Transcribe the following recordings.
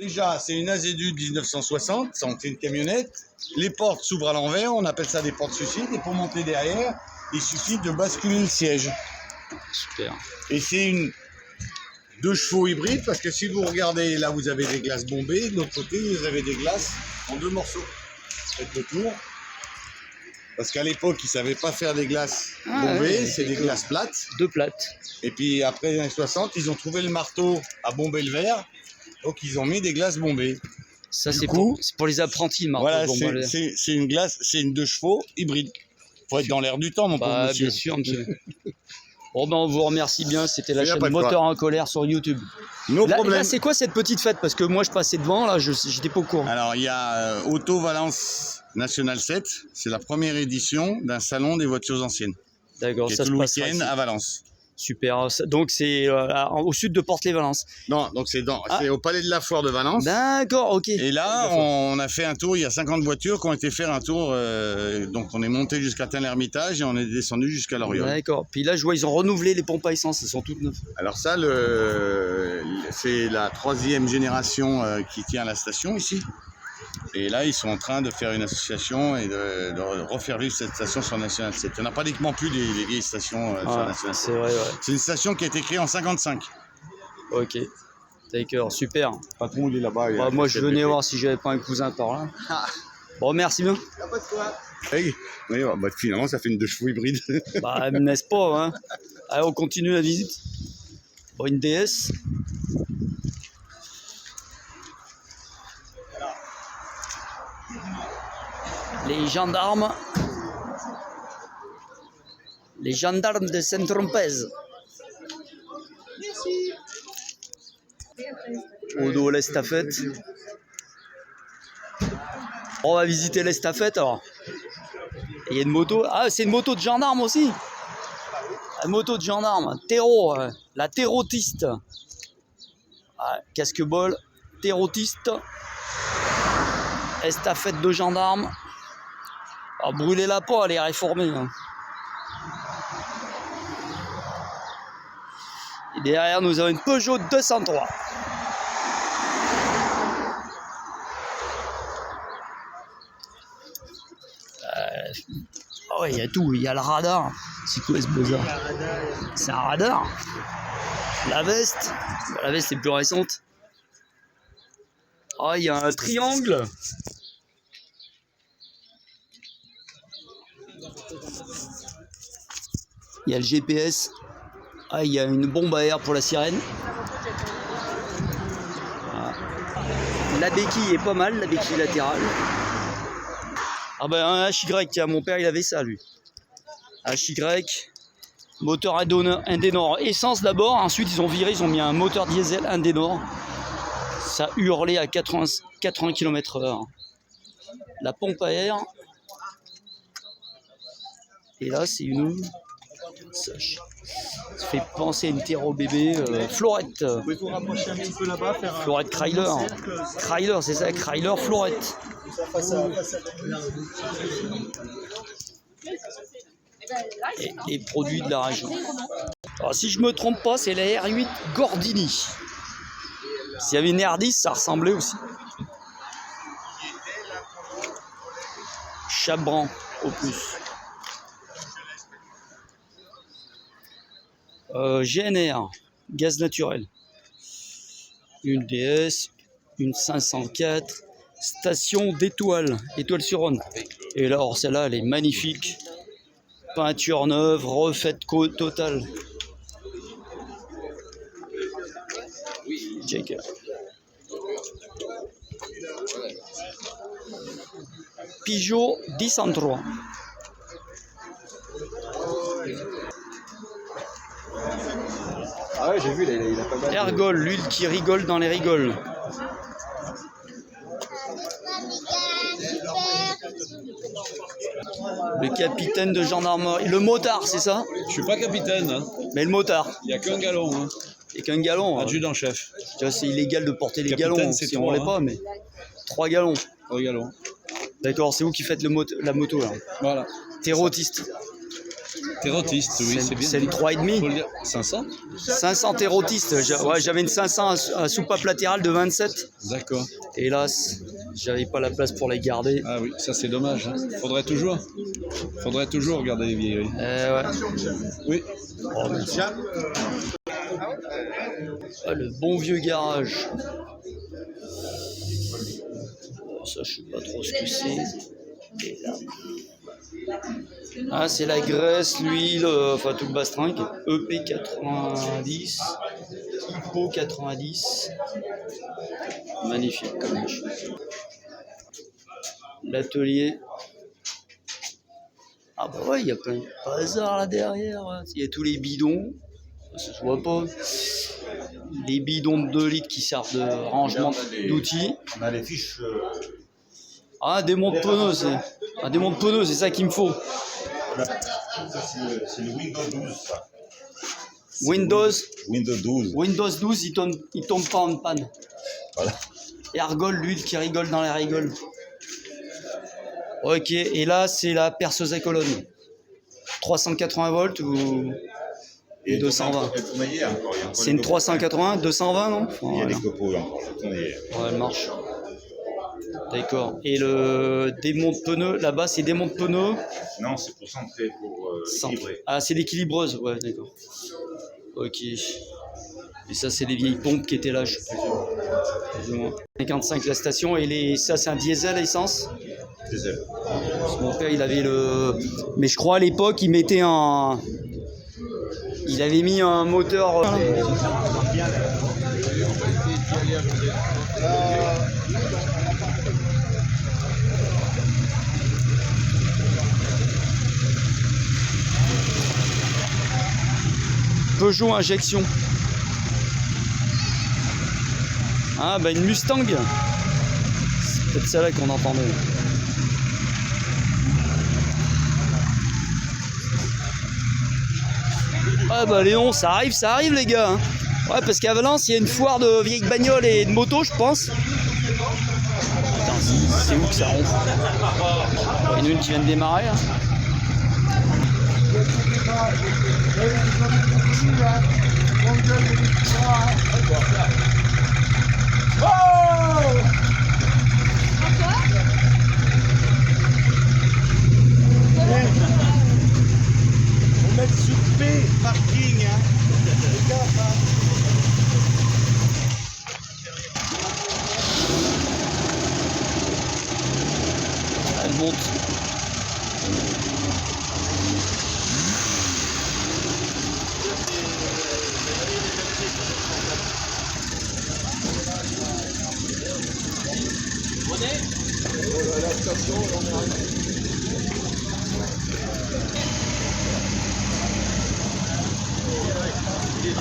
Déjà, c'est une AZU de 1960, c'est une camionnette. Les portes s'ouvrent à l'envers, on appelle ça des portes suicides. Et pour monter derrière, il suffit de basculer le siège. Super. Et c'est une 2 chevaux hybride, parce que si vous regardez, là vous avez des glaces bombées, de l'autre côté vous avez des glaces en 2 morceaux. Faites le tour. Parce qu'à l'époque, ils ne savaient pas faire des glaces bombées, c'est des glaces plates. 2 plates. Et puis après les années 60, ils ont trouvé le marteau à bomber le verre, donc ils ont mis des glaces bombées. Ça, c'est pour les apprentis, marteau. Voilà, c'est une glace, c'est une 2 chevaux hybride. Faut être dans l'air du temps, mon pauvre monsieur. Bien sûr, monsieur. Bon, ben, on vous remercie bien. C'était la chaîne Moteur en colère sur YouTube. Là, c'est quoi cette petite fête? Parce que moi, je passais devant, là, j'étais pas au courant. Alors, il y a Auto Valence National 7. C'est la première édition d'un salon des voitures anciennes. D'accord, ça se passe tout le week-end à Valence. Super. Donc, c'est au sud de Porte-les-Valence. Non, donc c'est au Palais de la Foire de Valence. D'accord, ok. Et là, on a fait un tour, il y a 50 voitures qui ont été faire un tour. Donc, on est monté jusqu'à Tain-l'Hermitage et on est descendu jusqu'à Loriol. D'accord. Puis là, je vois, ils ont renouvelé les pompes à essence, elles sont toutes neuves. Alors ça, c'est la 3e génération qui tient la station ici. Et là, ils sont en train de faire une association et de refaire vivre cette station sur National 7. Il n'y en a pratiquement plus des vieilles stations sur National 7. C'est vrai, ouais. C'est une station qui a été créée en 55. Ok. D'accord, super. Le patron, il est là-bas. Moi, je venais voir si j'avais pas un cousin par là. Bon, merci bien. Il n'y a pas de quoi. Hey. Oui, finalement, ça fait une 2 chevaux hybride. N'est-ce pas, hein. Allez, on continue la visite. Bon, une DS. Les gendarmes de Saint-Trompez. Merci. Au dos, l'estafette. On va visiter l'estafette alors. Il y a une moto. Ah, c'est une moto de gendarme aussi. Une moto de gendarme. Terreau, la terrotiste. Casque-bol, terrotiste. Estafette de gendarme. Brûlez-la pas, elle est réformée. Hein. Et derrière, nous avons une Peugeot 203. Oh, il y a tout, il y a le radar. C'est quoi ce bazar? C'est un radar. La veste est plus récente. Oh, il y a un triangle. Il y a le GPS. Ah, il y a une bombe à air pour la sirène. Voilà. La béquille est pas mal, la béquille latérale. Ah ben un HY, tiens, mon père il avait ça lui. HY, moteur Indénor, essence d'abord, ensuite ils ont viré, ils ont mis un moteur diesel Indénor. Ça hurlait à 80 km/h. La pompe à air. Et là c'est une... Ça fait penser à une terreau bébé. Florette. Vous pouvez vous rapprocher un petit peu là-bas, faire un... Florette Chrysler. Chrysler, c'est ça, Chrysler Florette. Et les produits de la région. Alors, si je me trompe pas, c'est la R8 Gordini. S'il y avait une R10, ça ressemblait aussi. Chabran au plus. GNR, gaz naturel. Une DS, une 504, station d'étoiles, Étoile-sur-Rhône. Et là, celle-là, elle est magnifique. Peinture neuve, refaite totale. Jaker. Peugeot 1003. Ah ouais, j'ai vu, il a pas mal. Ergol, l'huile qui rigole dans les rigoles. Le capitaine de gendarmerie. Le motard, c'est ça? Je suis pas capitaine. Hein. Mais le motard. Il n'y a qu'un galon. Hein. Il n'y a qu'un galon. Adjudant-chef. C'est illégal de porter les Capitaine, galons c'est si toi, on ne l'est hein. pas, mais 3 galons. 3 galons. D'accord, c'est vous qui faites la moto là. Voilà. Terrotiste. Terrotiste, oui, c'est bien. C'est le 3,5. Faut le dire. 500. 500 terrotistes. Ouais, j'avais une 500 à soupape latérale de 27. D'accord. Hélas, j'avais pas la place pour les garder. Ah oui, ça c'est dommage. Hein. Faudrait toujours regarder les vieilleries. Ouais. Oui. Oh, ah, le bon vieux garage. Ça, je sais pas trop ce que c'est. Et là. Ah, c'est la graisse, l'huile, enfin tout le bastringue. EP 90, Hippo 90. Magnifique comme chose. L'atelier. Ah bah ouais, il y a plein de bazar là derrière. Il y a tous les bidons. Ça se voit pas. Les bidons de 2 litres qui servent de rangement d'outils. On a les fiches. Ah, des montres pneus, c'est. Ah, des montres pneus, c'est ça qu'il me faut. Ça, c'est le Windows 12, ça. Windows 12. il tombe pas en panne. Voilà. Ergol, l'huile qui rigole dans les rigoles. Ok, et là, c'est la perceuse à colonne. 380 volts ou Et 220. Elle tourne hier encore. C'est une 380, 220, non? Il y a des copeaux encore. Elle tourne hier. Ouais, elle marche. D'accord. Et des montes pneus, là-bas, c'est des montes pneus. Non, c'est pour centrer, pour équilibrer. Ah, c'est l'équilibreuse, ouais, d'accord. Ok. Et ça, c'est les vieilles pompes qui étaient là, je sais plus ou moins. 55 la station, et ça, c'est un diesel à essence. Diesel. Parce que mon père, il avait le. Mais je crois à l'époque, il mettait un. Il avait mis un moteur. Peugeot injection. Ah bah une Mustang. C'est peut-être celle-là qu'on entendait. Ah bah Léon, ça arrive les gars. Hein. Ouais, parce qu'à Valence, il y a une foire de vieilles bagnoles et de motos, je pense. Putain, c'est où que ça ronfle? Il y en a une qui vient de démarrer. Hein. Faut mettre sur P, parking, hein. Fais gaffe, hein. Elle monte.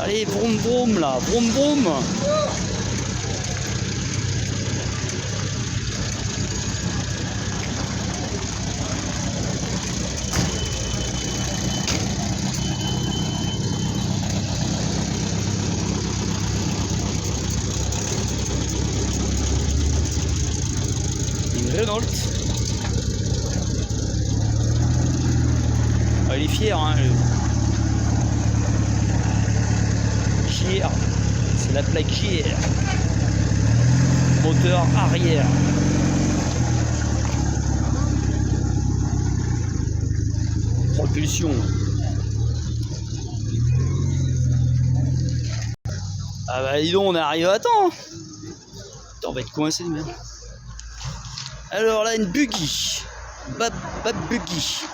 Allez, vroom vroom là, vroom vroom. Une Renault. Ah, il est fier, hein. JR, c'est la plaque JR. Moteur arrière. Propulsion. Ah bah dis donc, on arrive à temps. Putain, on va être coincé, merde. Alors là, une buggy. Bab buggy.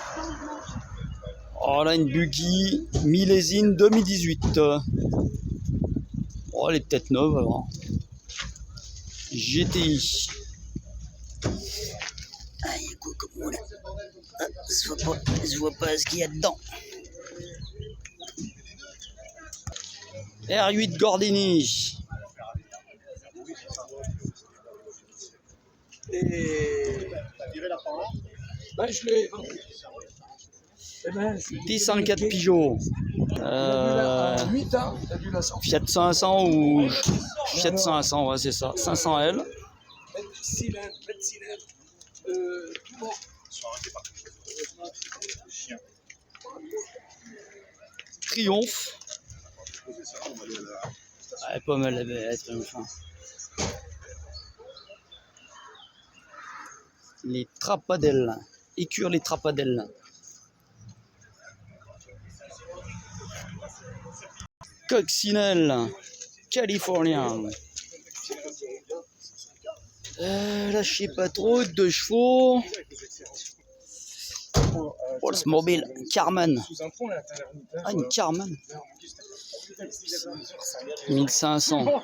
Oh là, une buggy millésine 2018. Oh, elle est peut-être neuve alors. GTI. Ah, il y a quoi comme roue là? Ah, je vois pas ce qu'il y a dedans. R8 Gordini. Je l'ai. T104 Peugeot. 8 ans, t'as dû la sortir. Fiat 500 ou Fiat 500, ouais, c'est ça. 500L. 20 cylindres. Tout bon. Triomphe. Ouais, pas mal la Triomphe. Hein. Les Trapadelles. Écure les Trapadelles. Coccinelle. Californien. Là, je sais pas trop. 2 chevaux. Oldsmobile. Carman. Ah, une Carman. 1500.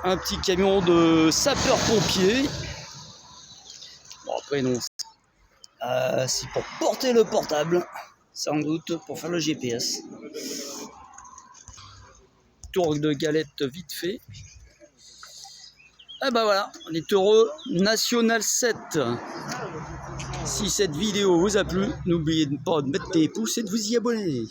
Un petit camion de sapeurs-pompiers. Bon, après, non. C'est pour porter le portable. Sans doute pour faire le GPS. Tour de galette vite fait. Et ben voilà, on est heureux. National 7. Si cette vidéo vous a plu, n'oubliez pas de mettre des pouces et de vous y abonner.